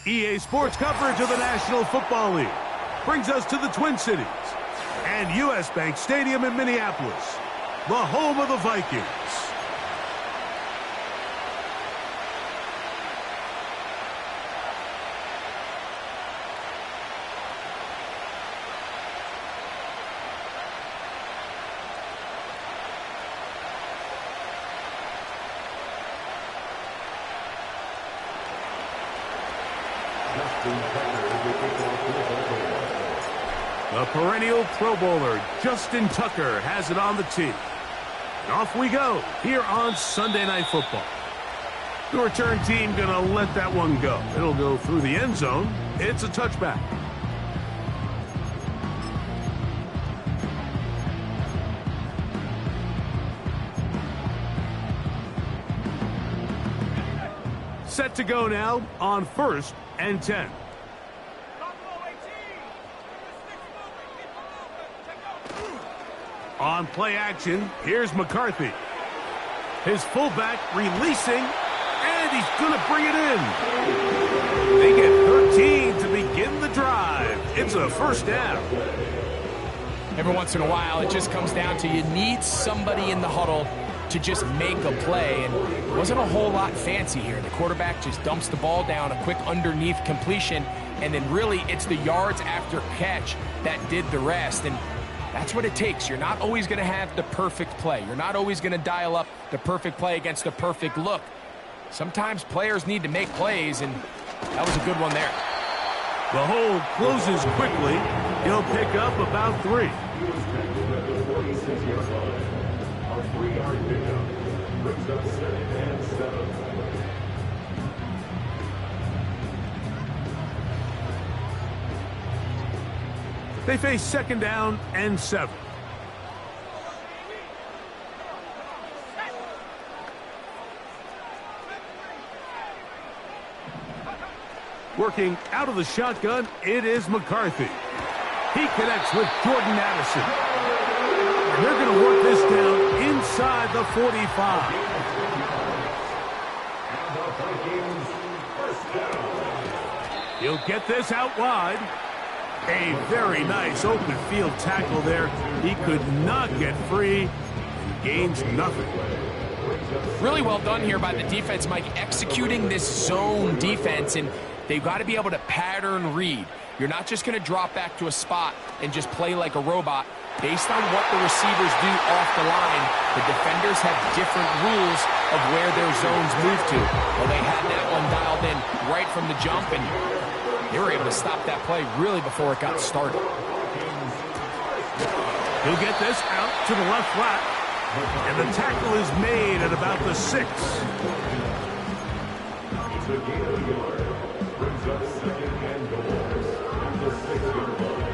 EA Sports coverage of the National Football League brings us to the Twin Cities and U.S. Bank Stadium in Minneapolis, the home of the Vikings. The perennial Pro Bowler, Justin Tucker, has it on the tee. And off we go here on Sunday Night Football. The return team going to let that one go. It'll go through the end zone. It's a touchback. Set to go now on 1st and 10. On play action, here's McCarthy. His fullback releasing, and he's going to bring it in. They get 13 to begin the drive. It's a first down. Every once in a while, it just comes down to you need somebody in the huddle to just make a play, and it wasn't a whole lot fancy here. The quarterback just dumps the ball down, a quick underneath completion, and then really it's the yards after catch that did the rest, and that's what it takes. You're not always going to have the perfect play. You're not always going to dial up the perfect play against the perfect look. Sometimes players need to make plays, and that was a good one there. The hole closes quickly. He'll pick up about 3. They face 2nd down and 7. Working out of the shotgun, it is McCarthy. He connects with Jordan Addison. And they're going to work this down inside the 45. He'll get this out wide. A very nice open field tackle there. He could not get free and gains nothing. Really well done here by the defense, Mike, executing this zone defense, and they've got to be able to pattern read. You're not just going to drop back to a spot and just play like a robot. Based on what the receivers do off the line, the defenders have different rules of where their zones move to. Well, they had that one dialed in right from the jump, and they were able to stop that play really before it got started. He'll get this out to the left flat, and the tackle is made at about the 6. It's a gain of a yard. Brings up 2nd and goal at the 6-yard line.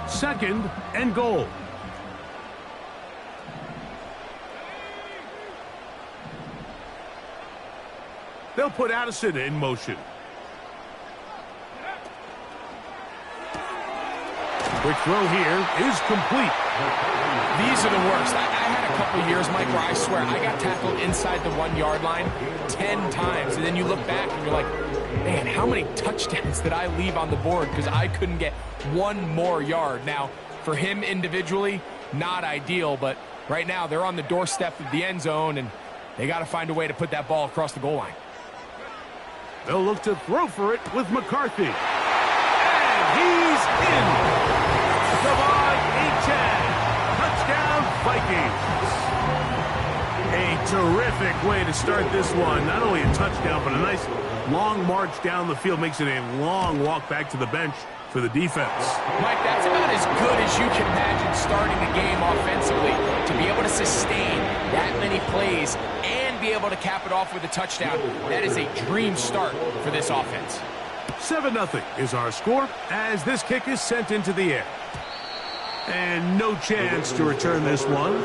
Second and goal. They'll put Addison in motion. Quick throw here is complete. These are the worst. I had a couple years, Mike, where I swear I got tackled inside the 1-yard line 10 times. And then you look back and you're like, man, how many touchdowns did I leave on the board because I couldn't get one more yard? Now, for him individually, not ideal, but right now they're on the doorstep of the end zone, and they got to find a way to put that ball across the goal line. They'll look to throw for it with McCarthy. And he's in. Devon Achane. Touchdown, Vikings. A terrific way to start this one. Not only a touchdown, but a nice long march down the field. Makes it a long walk back to the bench for the defense. Mike, that's about as good as you can imagine starting a game offensively. To be able to sustain that many plays and be able to cap it off with a touchdown, that is a dream start for this offense. 7-0 is our score as this kick is sent into the air. And no chance to return this one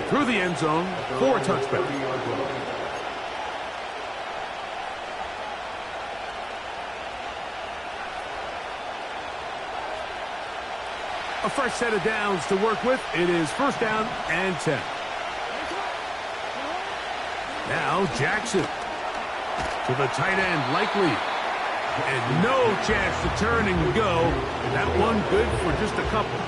through the end zone for a touchback. A fresh set of downs to work with. It is first down and 10. Now Jackson to the tight end, Likely. And no chance to turn and go. And that one good for just a couple.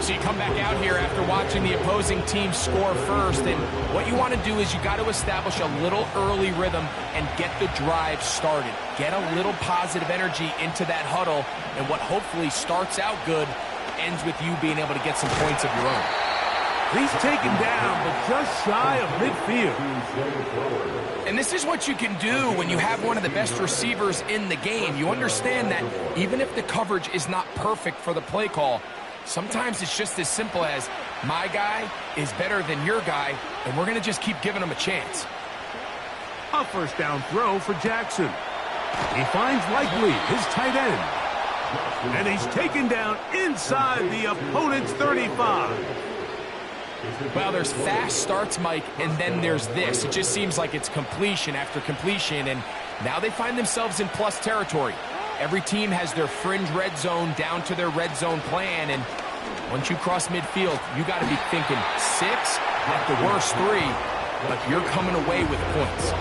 So you come back out here after watching the opposing team score first, and what you want to do is you got to establish a little early rhythm and get the drive started. Get a little positive energy into that huddle, and what hopefully starts out good ends with you being able to get some points of your own. He's taken down, but just shy of midfield. And this is what you can do when you have one of the best receivers in the game. You understand that even if the coverage is not perfect for the play call, sometimes it's just as simple as my guy is better than your guy, and we're going to just keep giving him a chance. A first down throw for Jackson. He finds Likely, his tight end. And he's taken down inside the opponent's 35. Well, there's fast starts, Mike, and then there's this. It just seems like it's completion after completion, and now they find themselves in plus territory. Every team has their fringe red zone down to their red zone plan, and once you cross midfield, you got to be thinking 6, at the worst 3, but you're coming away with points.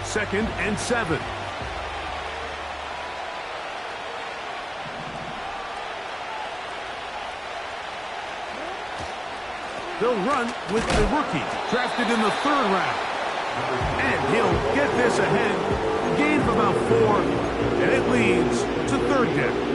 Second and 7. They'll run with the rookie, drafted in the 3rd round. And he'll get this ahead, gain of about 4, and it leads to 3rd down.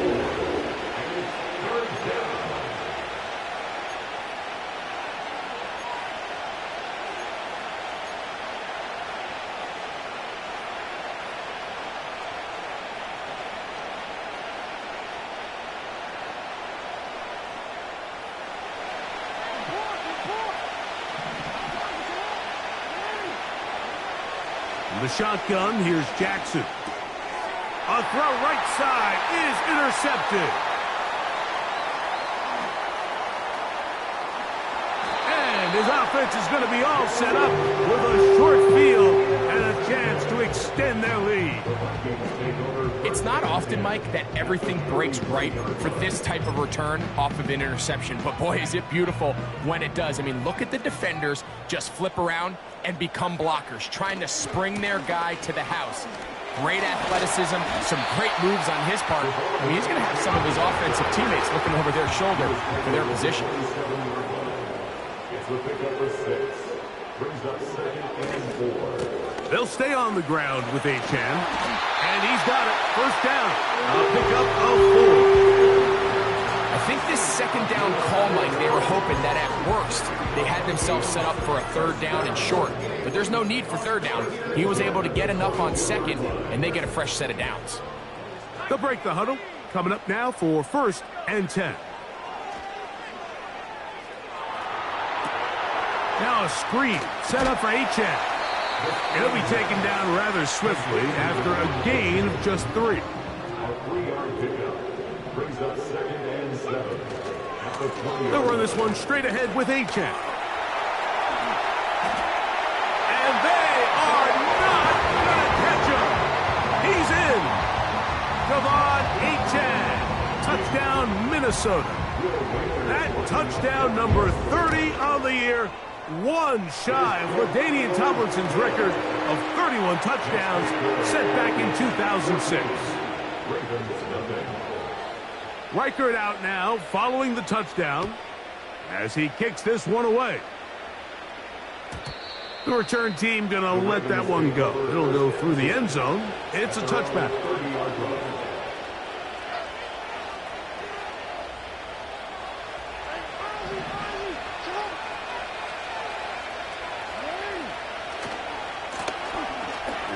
The shotgun, here's Jackson. A throw right side is intercepted. And his offense is going to be all set up with a short field and a chance to extend their lead. It's not often, Mike, that everything breaks right for this type of return off of an interception. But boy, is it beautiful when it does. I mean, look at the defenders just flip around and become blockers, trying to spring their guy to the house. Great athleticism, some great moves on his part. I mean, he's going to have some of his offensive teammates looking over their shoulder for their position. They'll stay on the ground with Achane. And he's got it. First down. A pickup of 4. I think this second down call, Mike, they were hoping that at worst they had themselves set up for a 3rd down and short. But there's no need for 3rd down. He was able to get enough on 2nd, and they get a fresh set of downs. They'll break the huddle. Coming up now for 1st and 10. Now a screen set up for Achane. He'll be taken down rather swiftly after a gain of just 3. They'll run this one straight ahead with Achane. And they are not going to catch him. He's in. Devon Achane. Touchdown, Minnesota. That touchdown number 30 on the year. One shy of LaDainian Tomlinson's record of 31 touchdowns set back in 2006. Reichert out now following the touchdown as he kicks this one away. The return team going to let that one go. It'll go through the end zone. It's a touchback.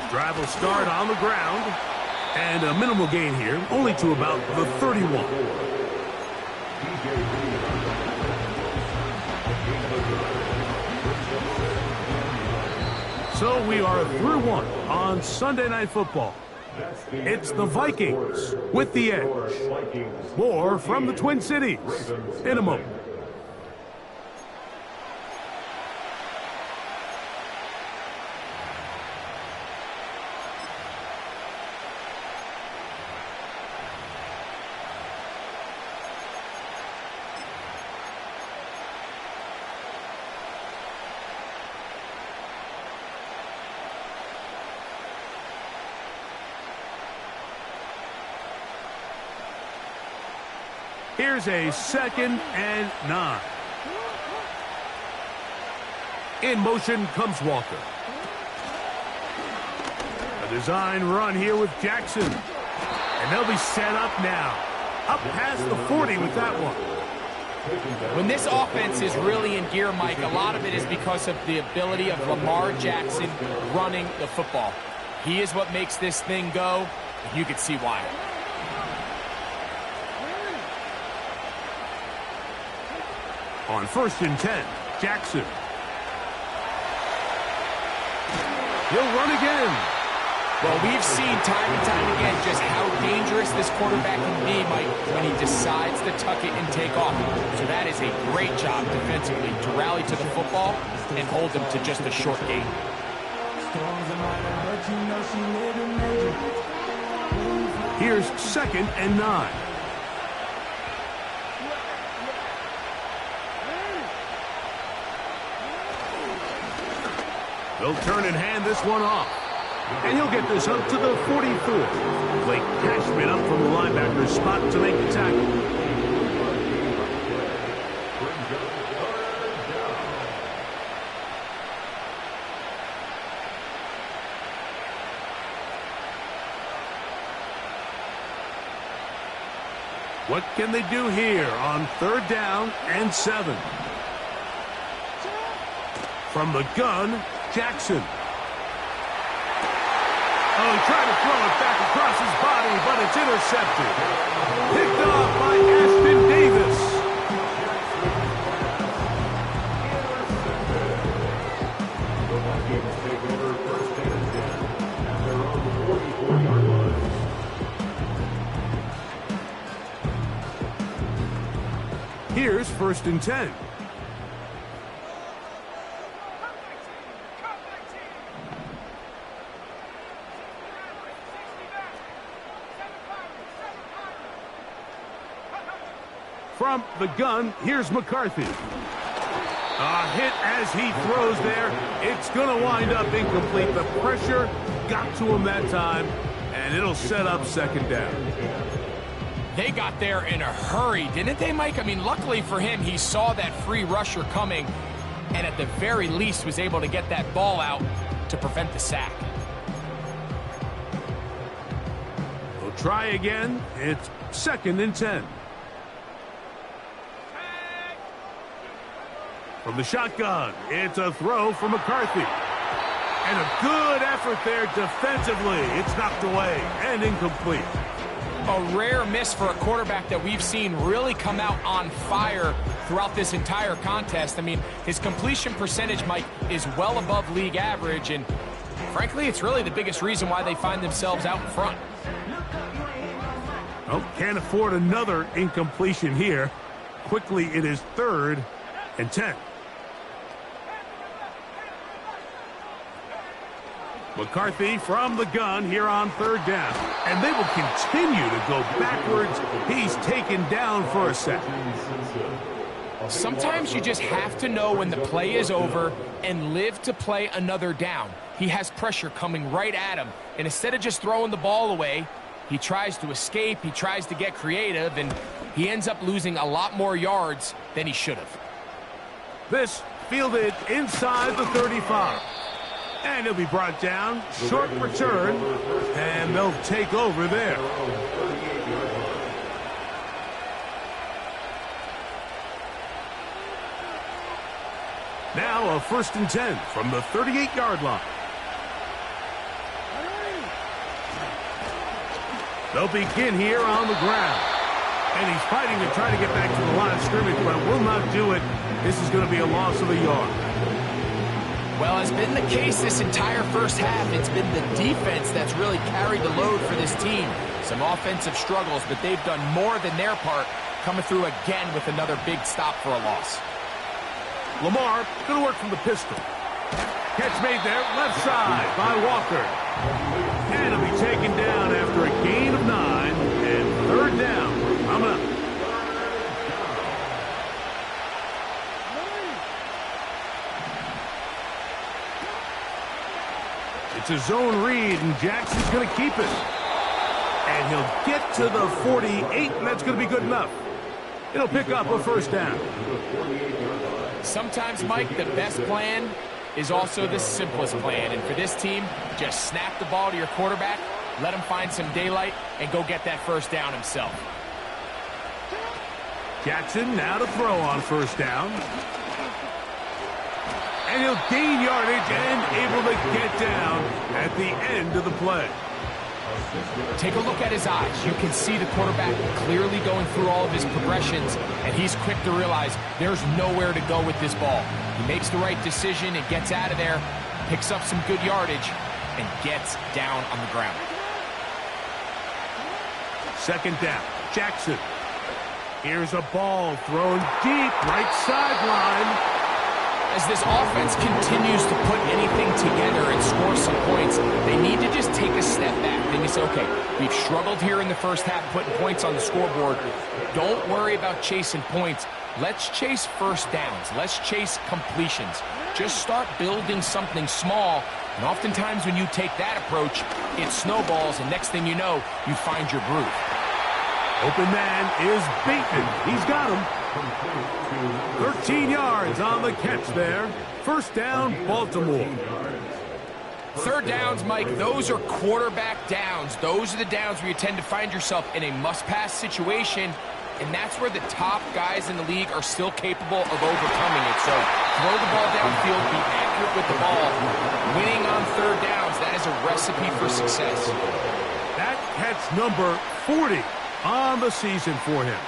Drive will start on the ground, and a minimal gain here, only to about the 31. So we are through 1 on Sunday Night Football. It's the Vikings with the edge. More from the Twin Cities in a moment. Here's a 2nd and 9. In motion comes Walker. A design run here with Jackson. And they'll be set up now. Up past the 40 with that one. When this offense is really in gear, Mike, a lot of it is because of the ability of Lamar Jackson running the football. He is what makes this thing go, and you can see why. On 1st and 10, Jackson. He'll run again. Well, we've seen time and time again just how dangerous this quarterback can be, Mike, when he decides to tuck it and take off. So that is a great job defensively to rally to the football and hold them to just a short gain. Here's 2nd and 9. They'll turn and hand this one off. And he'll get this up to the 44. Blake Cashman up from the linebacker's spot to make the tackle. What can they do here on 3rd down and 7? From the gun, Jackson. Oh, he tried to throw it back across his body, but it's intercepted. Picked off by Ashton Davis. Here's 1st and 10. From the gun, here's McCarthy. A hit as he throws there. It's going to wind up incomplete. The pressure got to him that time, and it'll set up 2nd down. They got there in a hurry, didn't they, Mike? I mean, luckily for him, he saw that free rusher coming, and at the very least was able to get that ball out to prevent the sack. We'll try again. It's 2nd and 10. From the shotgun, it's a throw for McCarthy. And a good effort there defensively. It's knocked away and incomplete. A rare miss for a quarterback that we've seen really come out on fire throughout this entire contest. I mean, his completion percentage, Mike, is well above league average, and frankly, it's really the biggest reason why they find themselves out in front. Oh, can't afford another incompletion here. Quickly, it is 3rd and 10. McCarthy from the gun here on 3rd down. And they will continue to go backwards. He's taken down for a sack. Sometimes you just have to know when the play is over and live to play another down. He has pressure coming right at him. And instead of just throwing the ball away, he tries to escape, he tries to get creative, and he ends up losing a lot more yards than he should have. This fielded inside the 35. And he'll be brought down. Short return. And they'll take over there. Now a 1st and 10 from the 38-yard line. They'll begin here on the ground. And he's fighting to try to get back to the line of scrimmage, but will not do it. This is going to be a loss of a yard. Well, it's been the case this entire first half. It's been the defense that's really carried the load for this team. Some offensive struggles, but they've done more than their part, coming through again with another big stop for a loss. Lamar going to work from the pistol. Catch made there, left side by Walker. And he'll be taken down after a gain of 9 and third down. Coming up. It's a zone read, and Jackson's going to keep it. And he'll get to the 48, and that's going to be good enough. It'll pick up a first down. Sometimes, Mike, the best plan is also the simplest plan. And for this team, just snap the ball to your quarterback, let him find some daylight, and go get that first down himself. Jackson now to throw on first down. And he'll gain yardage and able to get down at the end of the play. Take a look at his eyes. You can see the quarterback clearly going through all of his progressions, and he's quick to realize there's nowhere to go with this ball. He makes the right decision and gets out of there, picks up some good yardage, and gets down on the ground. Second down, Jackson. Here's a ball thrown deep, right sideline. As this offense continues to put anything together and score some points, they need to just take a step back. Then you say, okay, we've struggled here in the first half putting points on the scoreboard. Don't worry about chasing points. Let's chase first downs. Let's chase completions. Just start building something small, and oftentimes when you take that approach, it snowballs, and next thing you know, you find your groove. Open man is Bateman. He's got him. 13 yards on the catch there. First down, Baltimore. Third downs, Mike, those are quarterback downs. Those are the downs where you tend to find yourself in a must-pass situation, and that's where the top guys in the league are still capable of overcoming it. So throw the ball downfield, be accurate with the ball. Winning on third downs, that is a recipe for success. That catch number 40 on the season for him.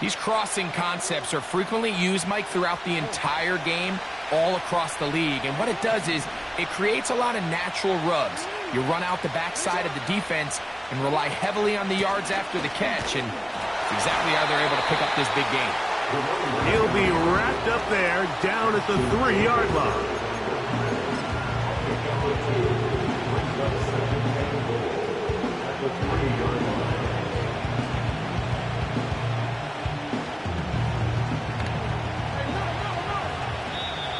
These crossing concepts are frequently used, Mike, throughout the entire game, all across the league. And what it does is it creates a lot of natural rubs. You run out the backside of the defense and rely heavily on the yards after the catch, and it's exactly how they're able to pick up this big gain. He'll be wrapped up there down at the 3-yard line.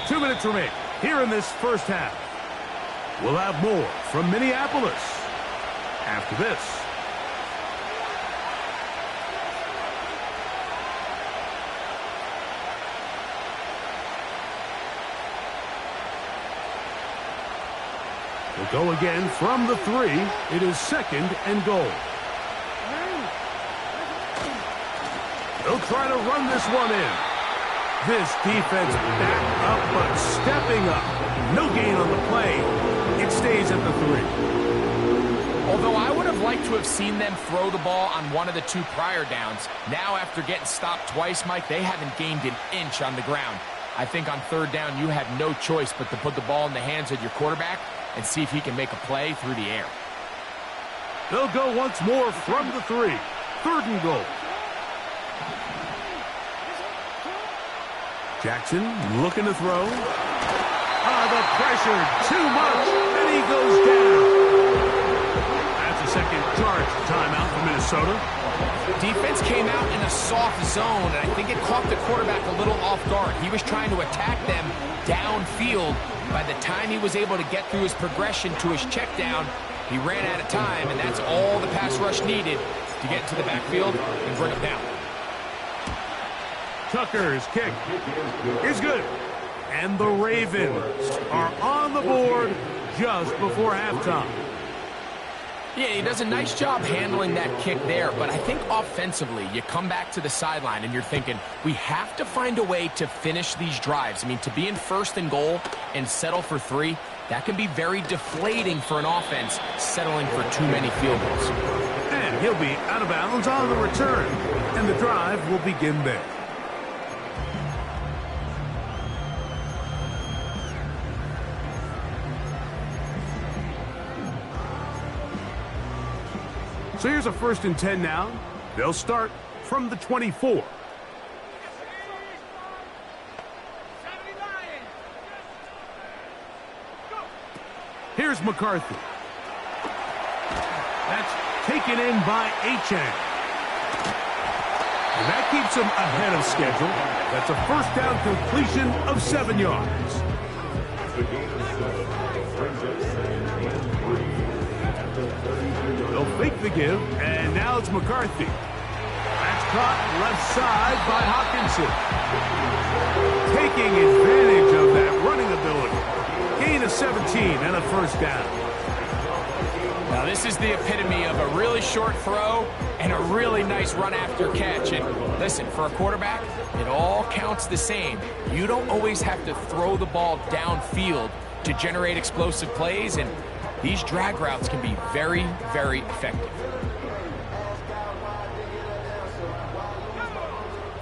Two minutes remain here in this first half. We'll have more from Minneapolis after this. We'll go again from the 3. It is second and goal. They'll try to run this one in. This defense back up, but stepping up. No gain on the play. It stays at the 3. Although I would have liked to have seen them throw the ball on one of the 2 prior downs, now after getting stopped twice, Mike, they haven't gained an inch on the ground. I think on third down, you have no choice but to put the ball in the hands of your quarterback and see if he can make a play through the air. They'll go once more from the 3. Third and goal. Jackson looking to throw. The pressure, too much, and he goes down. That's a second charge timeout for Minnesota. Defense came out in a soft zone, and I think it caught the quarterback a little off guard. He was trying to attack them downfield. By the time he was able to get through his progression to his check down, he ran out of time, and that's all the pass rush needed to get to the backfield and bring him down. Tucker's kick is good. And the Ravens are on the board just before halftime. Yeah, he does a nice job handling that kick there, but I think offensively, you come back to the sideline and you're thinking, we have to find a way to finish these drives. I mean, to be in first and goal and settle for 3, that can be very deflating for an offense settling for too many field goals. And he'll be out of bounds on the return, and the drive will begin there. So here's a 1st and 10 now. They'll start from the 24. Here's McCarthy. That's taken in by Achane. And that keeps him ahead of schedule. That's a 1st down completion of 7 yards. They'll fake the give, and now it's McCarthy. That's caught left side by Hawkinson. Taking advantage of that running ability. Gain of 17 and a 1st down. Now this is the epitome of a really short throw and a really nice run after catch. And listen, for a quarterback, it all counts the same. You don't always have to throw the ball downfield to generate explosive plays, and these drag routes can be very, very effective.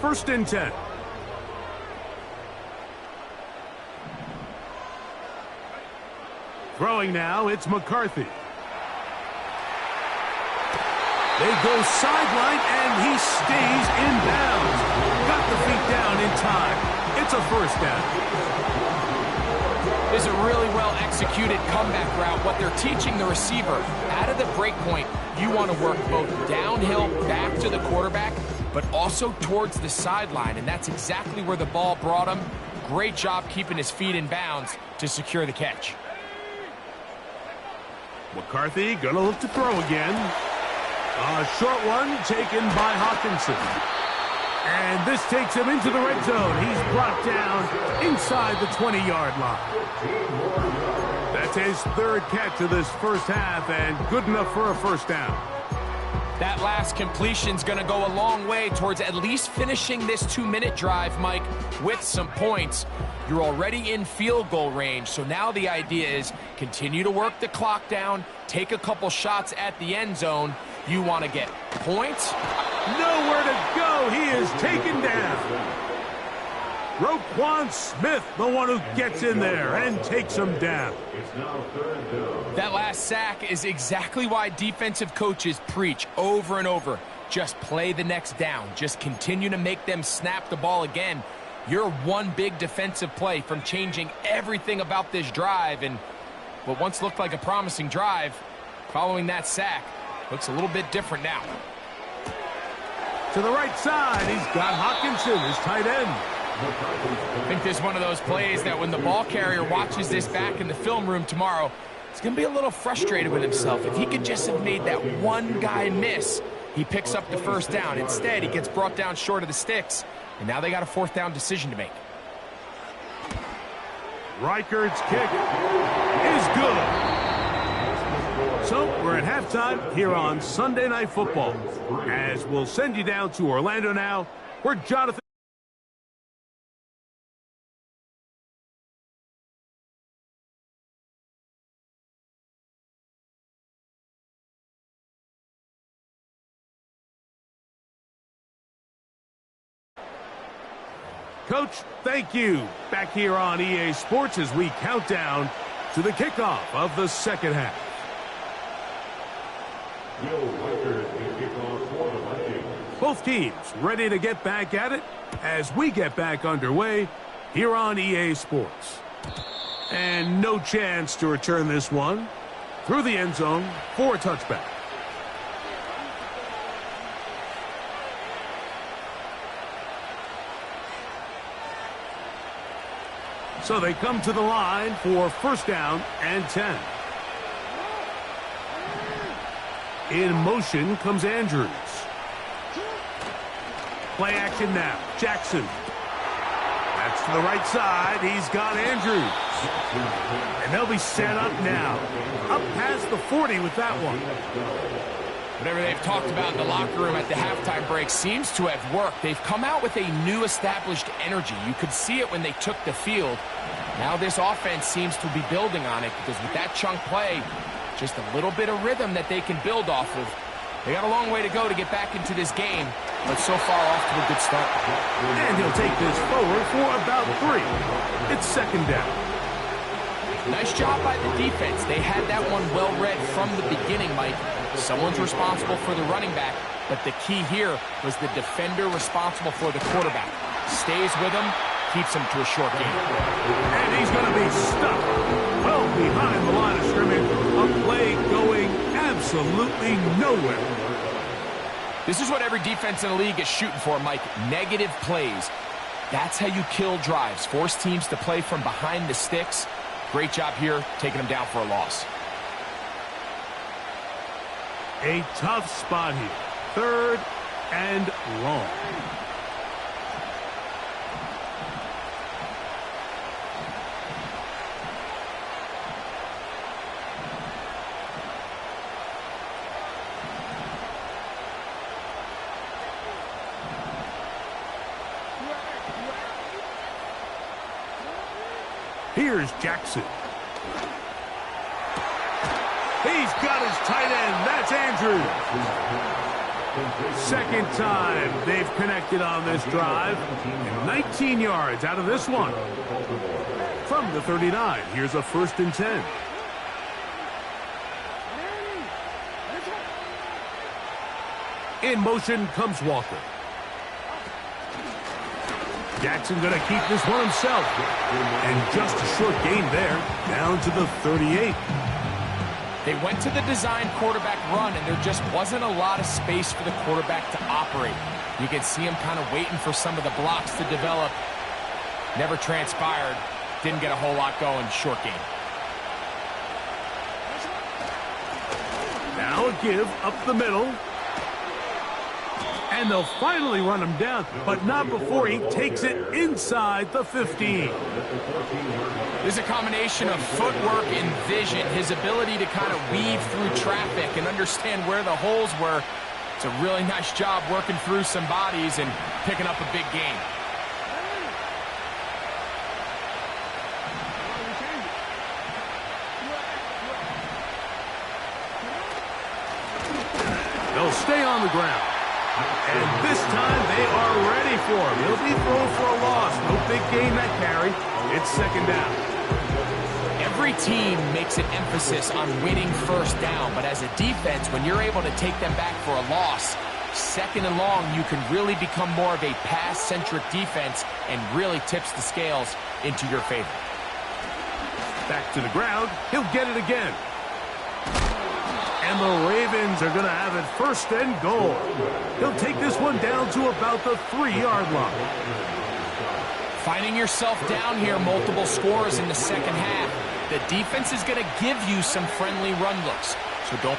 1st and 10. Throwing now, it's McCarthy. They go sideline, and he stays in bounds. Got the feet down in time. It's a 1st down. This is a really well-executed comeback route. What they're teaching the receiver, out of the break point, you want to work both downhill back to the quarterback, but also towards the sideline, and that's exactly where the ball brought him. Great job keeping his feet in bounds to secure the catch. McCarthy gonna look to throw again. A short one taken by Hawkinson. And this takes him into the red zone. He's brought down inside the 20-yard line. That's his 3rd catch of this 1st half, and good enough for a 1st down. That last completion's going to go a long way towards at least finishing this 2-minute drive, Mike, with some points. You're already in field goal range, so now the idea is continue to work the clock down, take a couple shots at the end zone. You want to get points. Nowhere to go. He is taken down. Roquan Smith, the one who gets in there and takes him down. That last sack is exactly why defensive coaches preach over and over. Just play the next down. Just continue to make them snap the ball again. You're one big defensive play from changing everything about this drive, and what once looked like a promising drive, following that sack, looks a little bit different now. To the right side, he's got Hawkinson, his tight end. I think this is one of those plays that when the ball carrier watches this back in the film room tomorrow, he's going to be a little frustrated with himself. If he could just have made that one guy miss, he picks up the 1st down. Instead, he gets brought down short of the sticks, and now they got a 4th down decision to make. Reichardt's kick is good. So we're at halftime here on Sunday Night Football, as we'll send you down to Orlando now, where Jonathan Coach, thank you. Back here on EA Sports as we count down to the kickoff of the 2nd half. Both teams ready to get back at it as we get back underway here on EA Sports. And no chance to return this one through the end zone for a touchback. So they come to the line for 1st down and 10. In motion comes Andrews. Play action now. Jackson. That's to the right side. He's got Andrews. And they'll be set up now. Up past the 40 with that one. Whatever they've talked about in the locker room at the halftime break seems to have worked. They've come out with a new established energy. You could see it when they took the field. Now this offense seems to be building on it because with that chunk play, just a little bit of rhythm that they can build off of. They got a long way to go to get back into this game, but so far off to a good start. And he'll take this forward for about 3. It's 2nd down. Nice job by the defense. They had that one well read from the beginning, Mike. Someone's responsible for the running back, but the key here was the defender responsible for the quarterback. Stays with him, keeps him to a short gain. And he's going to be stuck well behind the line of scrimmage. A play going absolutely nowhere. This is what every defense in the league is shooting for, Mike. Negative plays. That's how you kill drives. Force teams to play from behind the sticks. Great job here, taking them down for a loss. A tough spot here. 3rd and long. Here's Jackson. He's got his tight end. That's Andrews. Second time they've connected on this drive. And 19 yards out of this one. From the 39, here's a 1st and 10. In motion comes Walker. Jackson going to keep this one himself. And just a short gain there, down to the 38. They went to the design quarterback run, and there just wasn't a lot of space for the quarterback to operate. You can see him kind of waiting for some of the blocks to develop. Never transpired. Didn't get a whole lot going. Short gain. Now a give up the middle. And they'll finally run him down, but not before he takes it inside the 15. There's a combination of footwork and vision, his ability to kind of weave through traffic and understand where the holes were. It's a really nice job working through some bodies and picking up a big gain. They'll stay on the ground. And this time they are ready for him. He'll be thrown for a loss. No big gain that carry. It's 2nd down. Every team makes an emphasis on winning 1st down, but as a defense, when you're able to take them back for a loss, 2nd and long, you can really become more of a pass-centric defense and really tips the scales into your favor. Back to the ground. He'll get it again. And the Ravens are going to have it 1st and goal. He'll take this one down to about the 3-yard line. Finding yourself down here, multiple scores in the 2nd half. The defense is going to give you some friendly run looks, so don't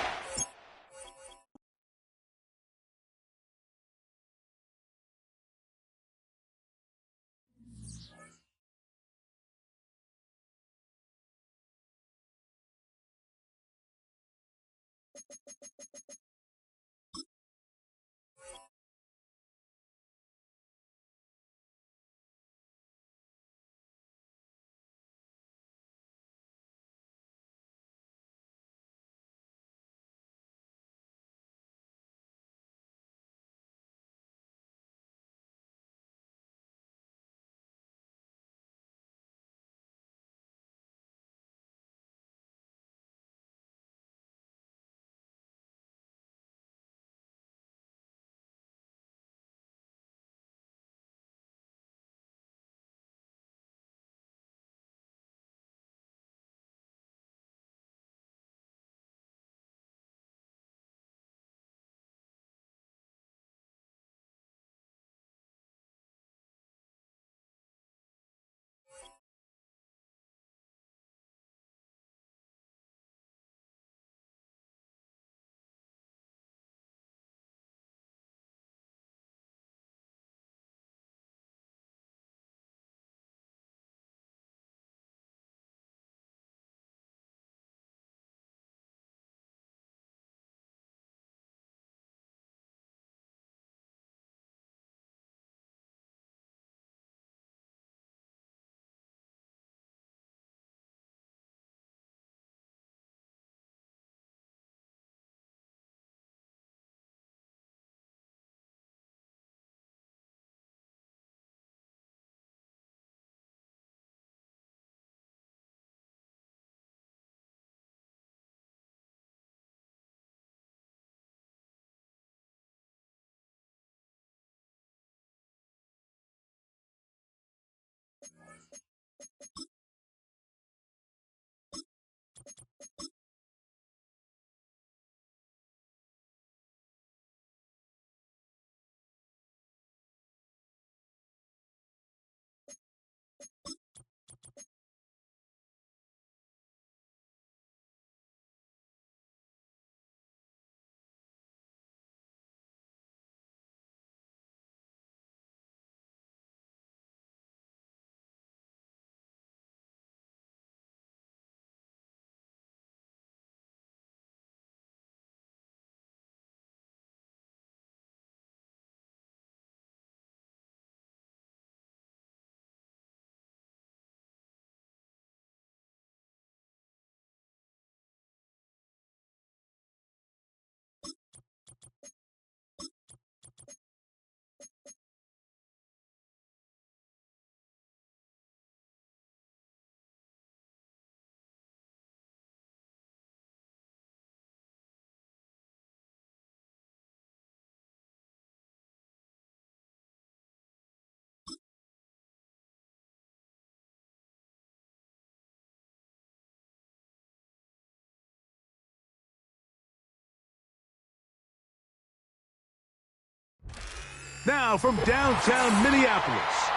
Now from downtown Minneapolis,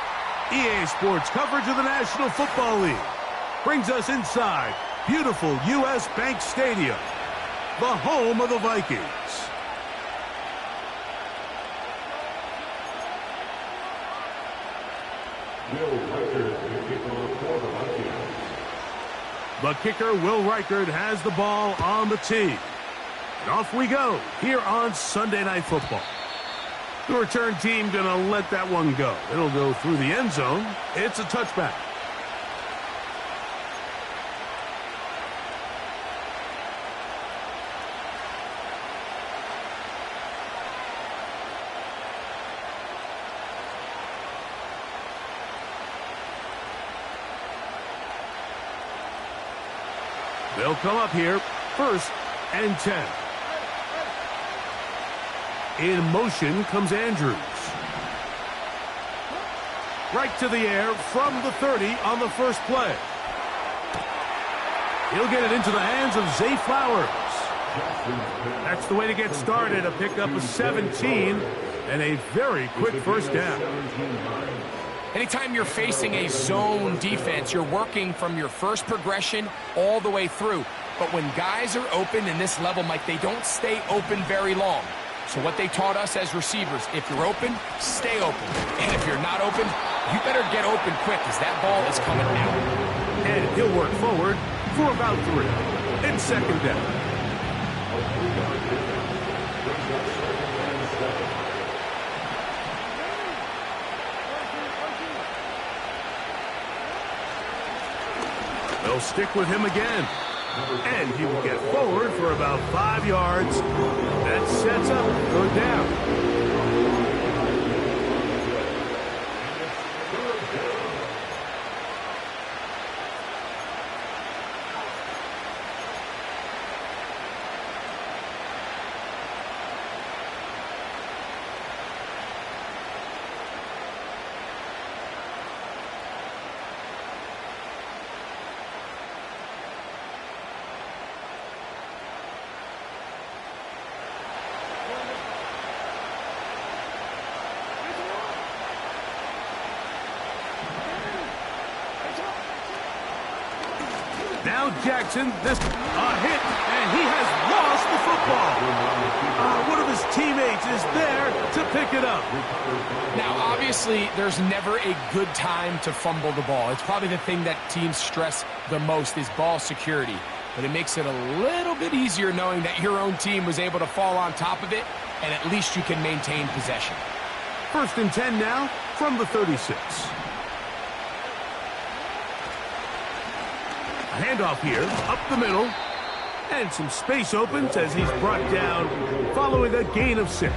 EA Sports coverage of the National Football League brings us inside beautiful U.S. Bank Stadium, the home of the Vikings. The kicker, Will Reichard, has the ball on the tee. And off we go here on Sunday Night Football. The return team going to let that one go. It'll go through the end zone. It's a touchback. They'll come up here, 1st and 10. In motion comes Andrews. Right to the air from the 30 on the first play. He'll get it into the hands of Zay Flowers. That's the way to get started, a pickup of 17 and a very quick first down. Anytime you're facing a zone defense, you're working from your first progression all the way through. But when guys are open in this level, Mike, they don't stay open very long. So what they taught us as receivers, if you're open, stay open. And if you're not open, you better get open quick because that ball is coming out. And he'll work forward for about 3. It's 2nd down. They'll stick with him again. And he will get forward for about 5 yards. That sets up 3rd down. Now Jackson, this a hit, and he has lost the football. One of his teammates is there to pick it up. Now, obviously, there's never a good time to fumble the ball. It's probably the thing that teams stress the most is ball security. But it makes it a little bit easier knowing that your own team was able to fall on top of it, and at least you can maintain possession. 1st and 10 now from the 36. A handoff here, up the middle, and some space opens as he's brought down following a gain of 6.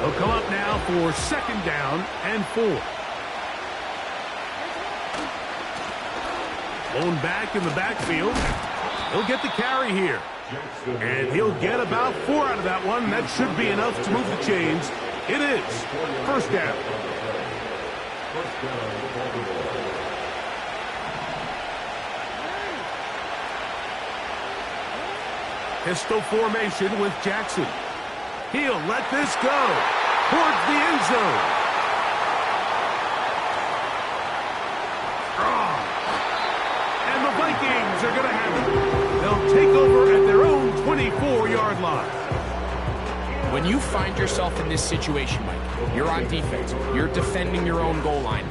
He'll come up now for 2nd down and 4. Blown back in the backfield. He'll get the carry here. And he'll get about 4 out of that one. That should be enough to move the chains. It is 1st down. Pistol formation with Jackson. He'll let this go towards the end zone. And the Vikings are going to have it. They'll take over at their own 24-yard line. When you find yourself in this situation, Mike, you're on defense, you're defending your own goal line,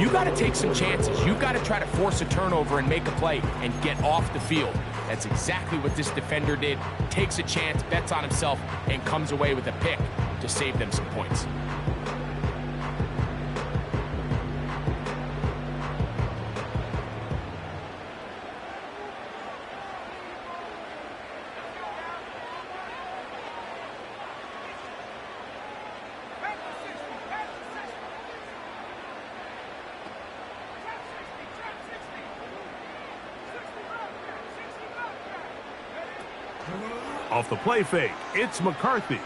you got to take some chances. You got to try to force a turnover and make a play and get off the field. That's exactly what this defender did. Takes a chance, bets on himself, and comes away with a pick to save them some points. Off the play fake, it's McCarthy.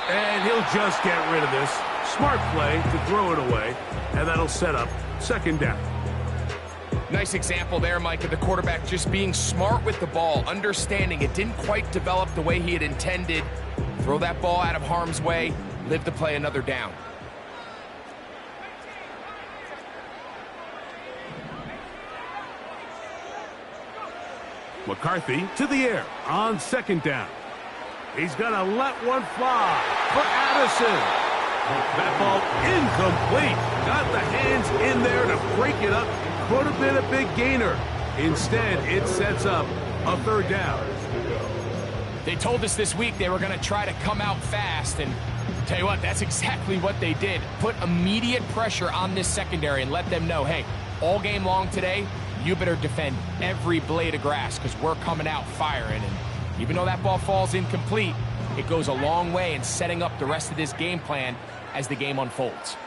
And he'll just get rid of this. Smart play to throw it away, and that'll set up 2nd down. Nice example there, Mike, of the quarterback just being smart with the ball, understanding it didn't quite develop the way he had intended. Throw that ball out of harm's way, live to play another down. McCarthy to the air on second down. He's going to let one fly for Addison. That ball incomplete. Got the hands in there to break it up. Could have been a big gainer. Instead, it sets up a third down. They told us this week they were going to try to come out fast, and tell you what, that's exactly what they did. Put immediate pressure on this secondary and let them know, hey, all game long today, you better defend every blade of grass because we're coming out firing. And even though that ball falls incomplete, it goes a long way in setting up the rest of this game plan as the game unfolds.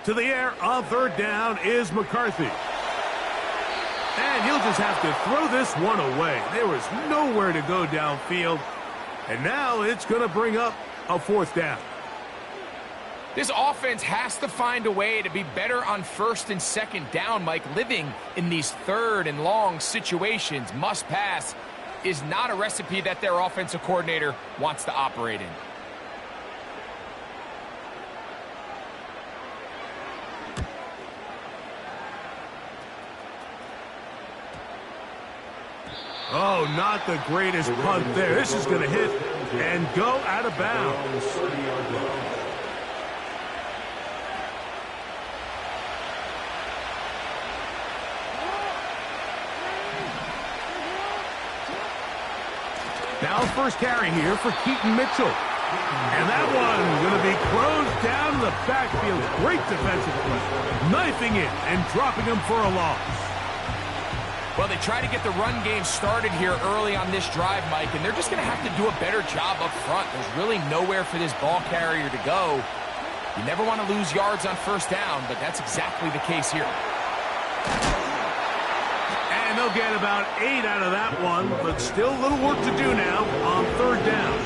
To the air on third down is McCarthy. And he'll just have to throw this one away. There was nowhere to go downfield. And now it's going to bring up a fourth down. This offense has to find a way to be better on first and second down, Mike. Living in these third and long situations, must pass, is not a recipe that their offensive coordinator wants to operate in. Oh, not the greatest punt there. This is going to hit and go out of bounds. Now first carry here for Keaton Mitchell. And that one going to be closed down in the backfield. Great defensive play. Knifing it and dropping him for a loss. Well, they try to get the run game started here early on this drive, Mike, and they're just going to have to do a better job up front. There's really nowhere for this ball carrier to go. You never want to lose yards on first down, but that's exactly the case here. And they'll get about 8 out of that one, but still a little work to do now on third down.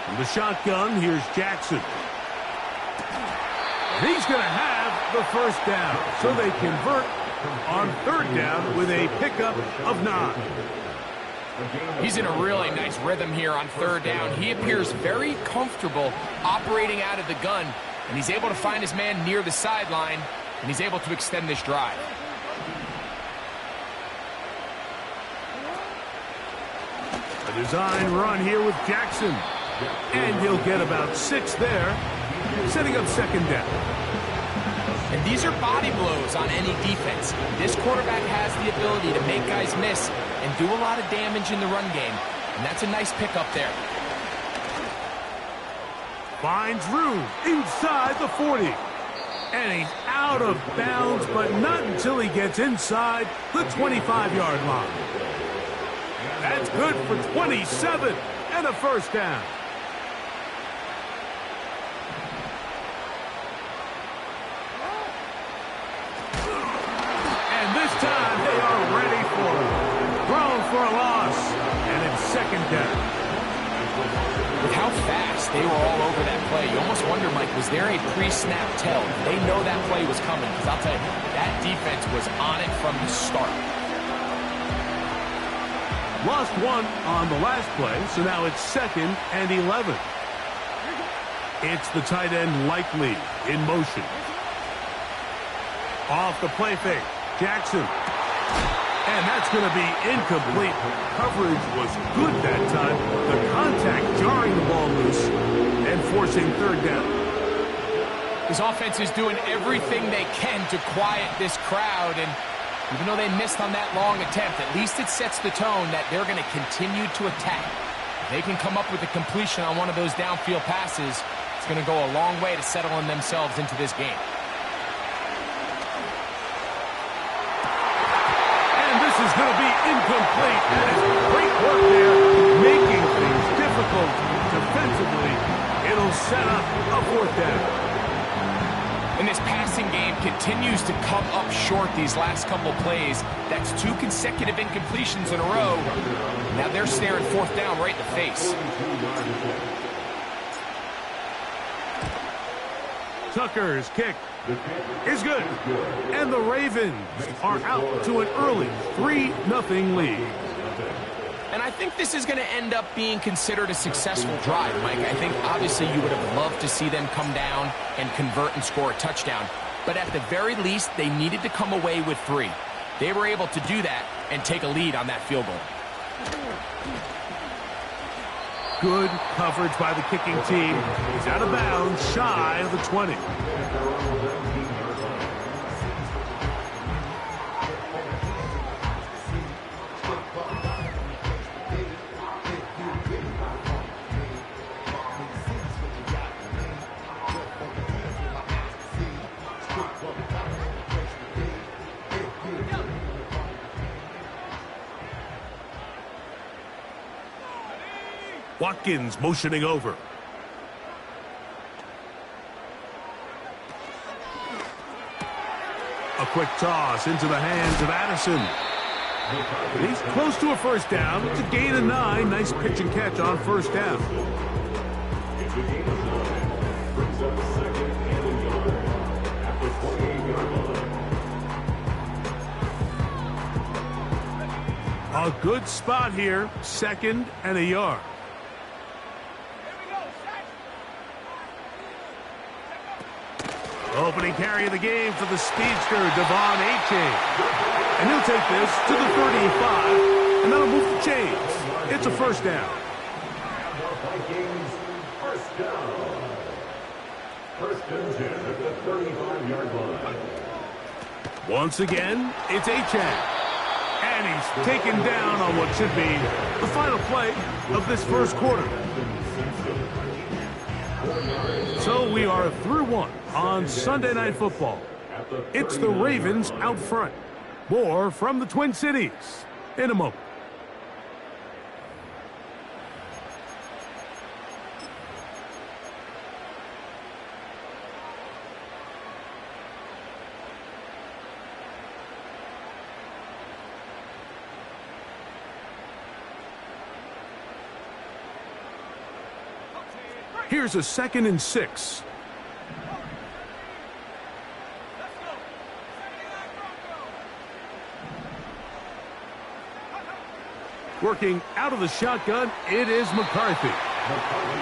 From the shotgun, here's Jackson. And he's going to have the first down, so they convert on third down with a pickup of 9. He's in a really nice rhythm here on third down. He appears very comfortable operating out of the gun, and he's able to find his man near the sideline, and he's able to extend this drive. A design run here with Jackson. And he'll get about 6 there, setting up second down. And these are body blows on any defense. This quarterback has the ability to make guys miss and do a lot of damage in the run game. And that's a nice pickup there. Finds room inside the 40. And he's out of bounds, but not until he gets inside the 25-yard line. That's good for 27 and a first down. This time they are ready for it. Thrown for a loss, and it's second down. With how fast they were all over that play, you almost wonder, Mike, was there a pre-snap tell? They know that play was coming, because I'll tell you, that defense was on it from the start. Lost one on the last play, so now it's 2nd and 11. It's the tight end Likely in motion. Off the play fake. Jackson. And that's going to be incomplete. Coverage was good that time. The contact jarring the ball loose and forcing third down. This offense is doing everything they can to quiet this crowd, and even though they missed on that long attempt, at least it sets the tone that they're going to continue to attack. If they can come up with a completion on one of those downfield passes, it's going to go a long way to settling themselves into this game. This is going to be incomplete. That is great work there, making things difficult defensively. It'll set up a fourth down. And this passing game continues to come up short these last couple plays. That's 2 consecutive incompletions in a row. Now they're staring 4th down right in the face. Tucker's kick is good. And the Ravens are out to an early 3-0 lead. And I think this is going to end up being considered a successful drive, Mike. I think obviously you would have loved to see them come down and convert and score a touchdown. But at the very least, they needed to come away with 3. They were able to do that and take a lead on that field goal. Good coverage by the kicking team. He's out of bounds, shy of the 20. Watkins motioning over. A quick toss into the hands of Addison. He's close to a 1st down. It's a gain of 9. Nice pitch and catch on 1st down. A good spot here, 2nd and a yard. Opening carry of the game for the speedster, Devon Achane. And he'll take this to the 35, and that'll move the chains. It's a 1st down. Vikings, 1st down. 1st and 10 at the 35-yard line. Once again, it's Achane. And he's taken down on what should be the final play of this 1st quarter. So we are through 1 on Sunday Night Football. It's the Ravens out front. More from the Twin Cities in a moment. Here's a 2nd and 6. Working out of the shotgun, it is McCarthy.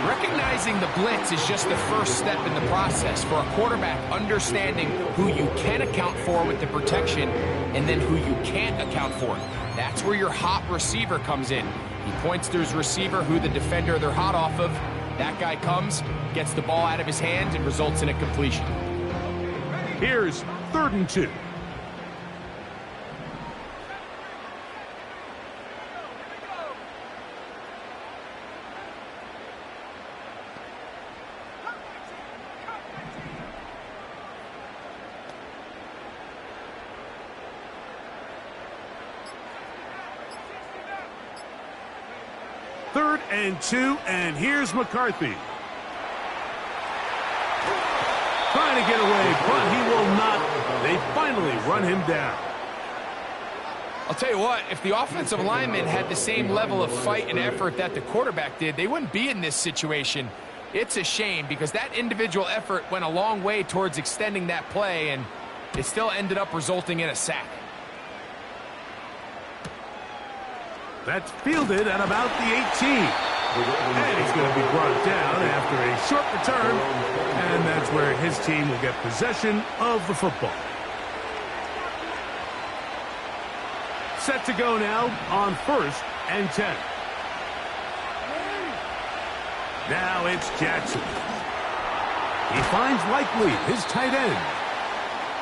Recognizing the blitz is just the first step in the process for a quarterback, understanding who you can account for with the protection and then who you can't account for. That's where your hot receiver comes in. He points to his receiver, who the defender they're hot off of. That guy comes, gets the ball out of his hands, and results in a completion. Here's 3rd and 2. Third and 2, and here's McCarthy. Trying to get away, but he will not. They finally run him down. I'll tell you what, if the offensive lineman had the same level of fight and effort that the quarterback did, they wouldn't be in this situation. It's a shame because that individual effort went a long way towards extending that play, and it still ended up resulting in a sack. That's fielded at about the 18. And he's going to be brought down after a short return. And that's where his team will get possession of the football. Set to go now on 1st and 10. Now it's Jackson. He finds Likely, his tight end.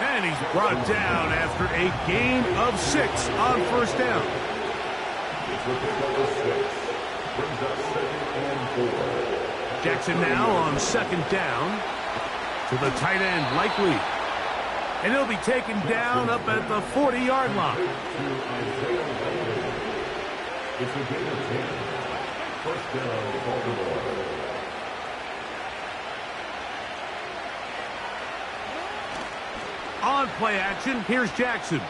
And he's brought down after a gain of 6 on 1st down. Jackson now on 2nd down to the tight end, Likely. And he'll be taken down up at the 40-yard line. It's a gain of 10. 1st down, Baltimore. On play action, here's Jackson.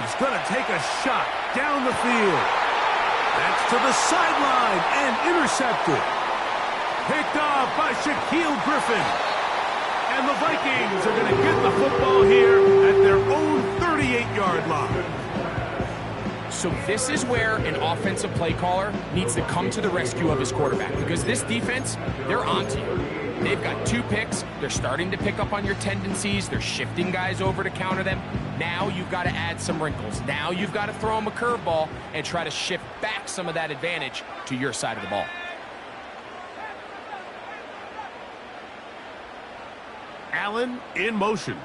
He's going to take a shot down the field. That's to the sideline and intercepted. Picked off by Shaquille Griffin. And the Vikings are going to get the football here at their own 38-yard line. So this is where an offensive play caller needs to come to the rescue of his quarterback, because this defense, they're onto you. They've got 2 picks. They're starting to pick up on your tendencies. They're shifting guys over to counter them. Now you've got to add some wrinkles. Now you've got to throw them a curveball and try to shift back some of that advantage to your side of the ball. Allen in motion.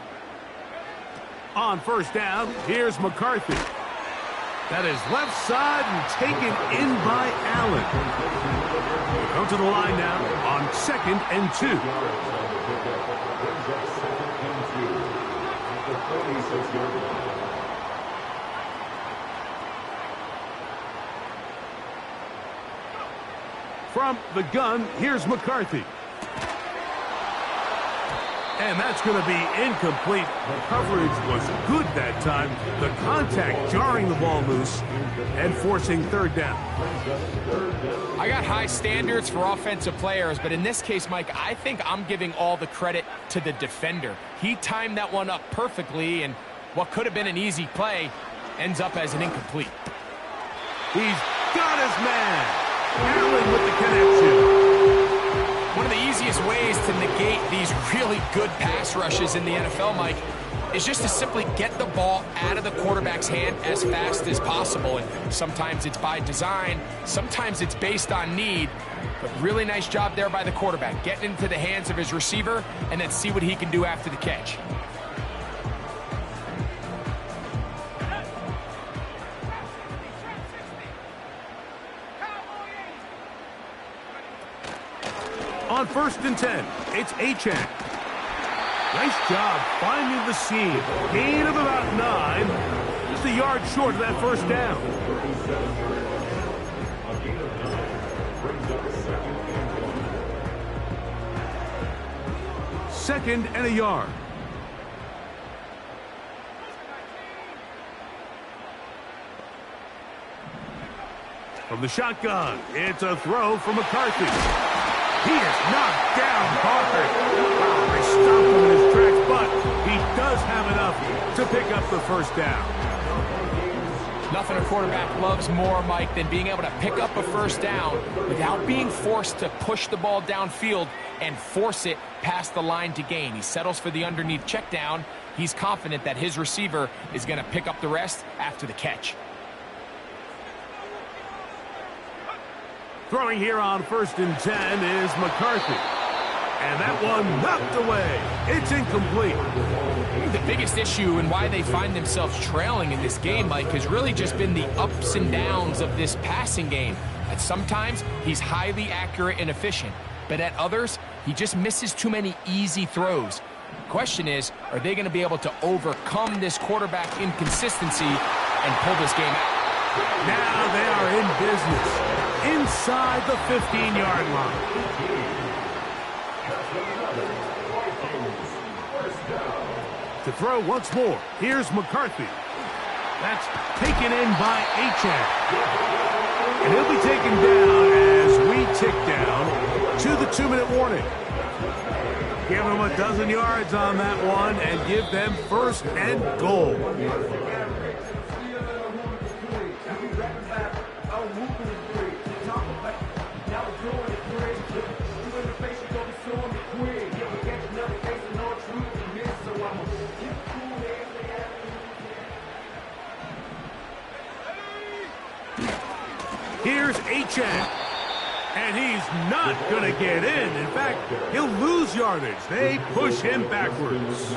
On first down, here's McCarthy. That is left side and taken in by Allen. Come to the line now on 2nd and 2. From the gun, here's McCarthy. And that's going to be incomplete. The coverage was good that time. The contact jarring the ball loose and forcing 3rd down. I got high standards for offensive players, but in this case, Mike, I think I'm giving all the credit to the defender. He timed that one up perfectly, and what could have been an easy play ends up as an incomplete. He's got his man. Allen with the connection. One of the easiest ways to negate these really good pass rushes in the NFL, Mike, is just to simply get the ball out of the quarterback's hand as fast as possible. And sometimes it's by design, sometimes it's based on need, but really nice job there by the quarterback, getting into the hands of his receiver and then see what he can do after the catch. On 1st and 10, it's Achane. Nice job finding the seam. Gain of about 9. Just a yard short of that 1st down. Second and a yard. From the shotgun, it's a throw from McCarthy. He is knocked down hard. Wow, they stopped him in his tracks, but he does have enough to pick up the 1st down. Nothing a quarterback loves more, Mike, than being able to pick up a 1st down without being forced to push the ball downfield and force it past the line to gain. He settles for the underneath check down. He's confident that his receiver is going to pick up the rest after the catch. Throwing here on 1st and 10 is McCarthy. And that one knocked away. It's incomplete. The biggest issue and why they find themselves trailing in this game, Mike, has really just been the ups and downs of this passing game. At sometimes, he's highly accurate and efficient. But at others, he just misses too many easy throws. The question is, are they going to be able to overcome this quarterback inconsistency and pull this game out? Now they are in business. Inside the 15-yard line. To throw once more, here's McCarthy. That's taken in by Achane. And he'll be taken down as we tick down to the 2-minute warning. Give them a dozen yards on that one and give them 1st and goal. Here's Achane. And he's not going to get in. In fact, he'll lose yardage. They push him backwards.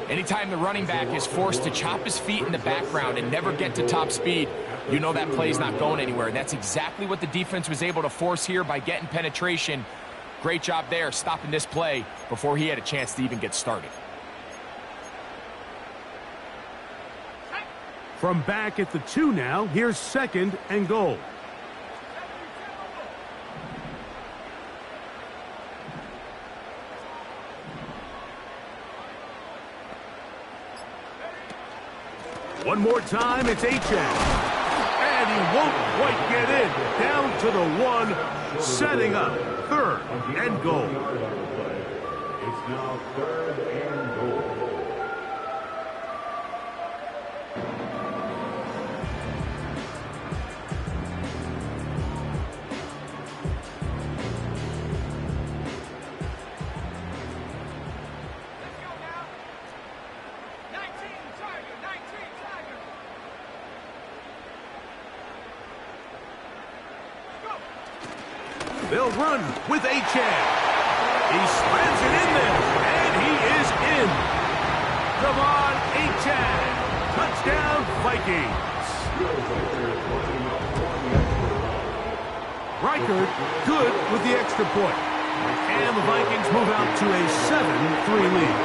Anytime the running back is forced to chop his feet in the background and never get to top speed, you know that play's not going anywhere. And that's exactly what the defense was able to force here by getting penetration. Great job there, stopping this play before he had a chance to even get started. From back at the 2 now, here's 2nd and goal. One more time, it's Achane. And he won't quite get in. Down to the 1, setting up 3rd and goal. It's now 3rd and goal. They'll run with Achane. He slams it in there, and he is in. Come on, Achane. Touchdown, Vikings. Reichert good with the extra point. And the Vikings move out to a 7-3 lead.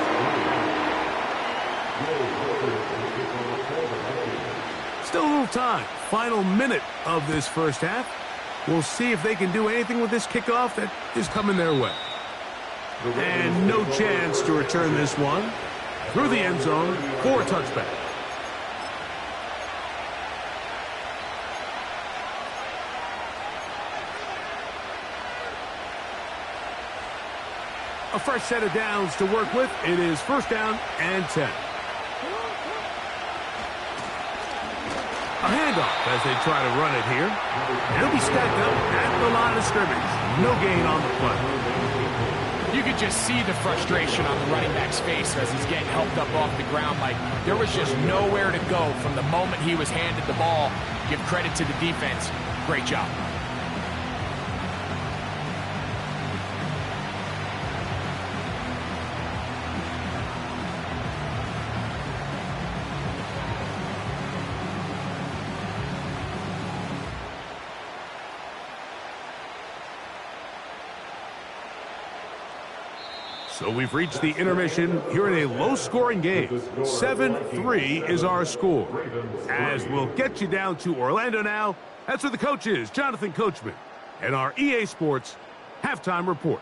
Still a little time. Final minute of this first half. We'll see if they can do anything with this kickoff that is coming their way. And no chance to return this one. Through the end zone for a touchback. A fresh set of downs to work with. It is 1st down and 10. A handoff as they try to run it here. He'll be stacked up at the line of scrimmage. No gain on the play. You could just see the frustration on the running back's face as he's getting helped up off the ground. Like, there was just nowhere to go from the moment he was handed the ball. Give credit to the defense. Great job. So we've reached the intermission here in a low-scoring game. 7-3 is our score. As we'll get you down to Orlando now, that's where the coach is, Jonathan Coachman, and our EA Sports Halftime Report.